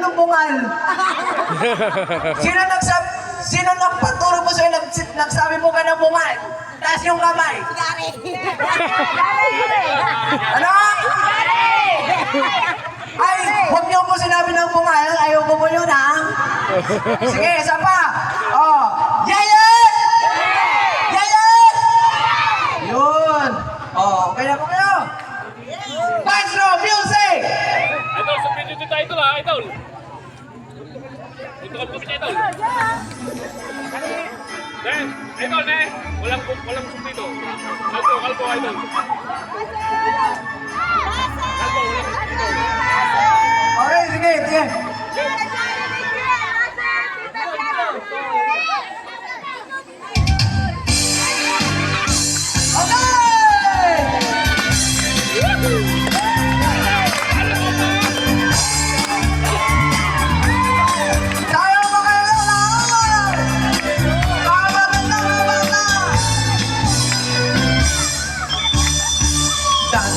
ng bungal? Sino nagpaturo po sa'yo, nagsabi mo ka ng bungal? Taas yung kamay. Ano? Ay, huwag niyo po sinabi ng bungal. Ayaw ko po yun, ha? Sige, isa pa. Oh, Yayan! Yayan! Yun. Oh, okay na po kayo. Maestro, music! Idol, sa video dito, idol ha, idol. Dito ka po niya, idol. Idol, walang subtito. Kalbo, idol. Kalbo, walang subtito. Okay, sige, sige.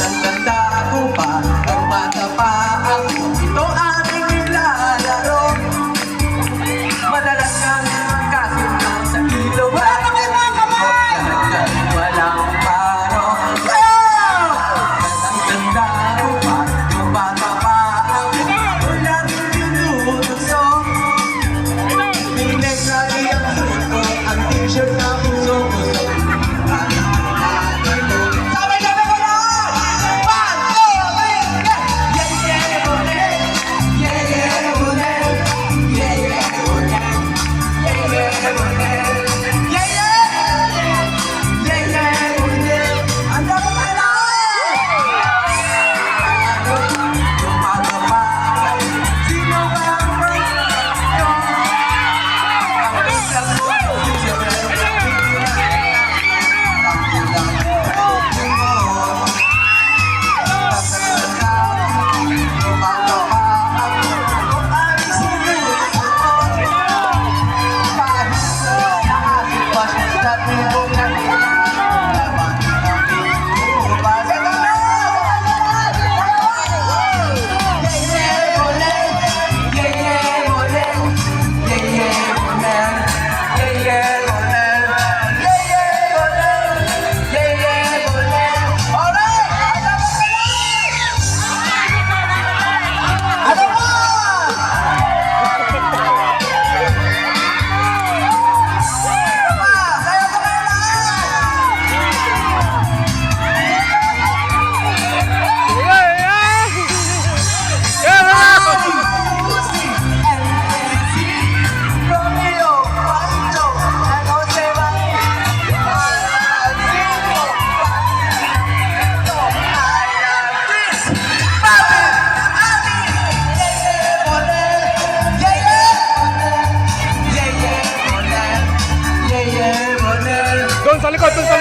Tanda ako pa, nang bata pa ako, ito ating nilalaro. Madalas kang kasunod sa ilog at lahat walang paro. Tanda ako pa, nang bata pa ako, laging tinutugso. Pinig na iyang suko, ang t-shirt na puso-puso. Doon sa likod, doon sa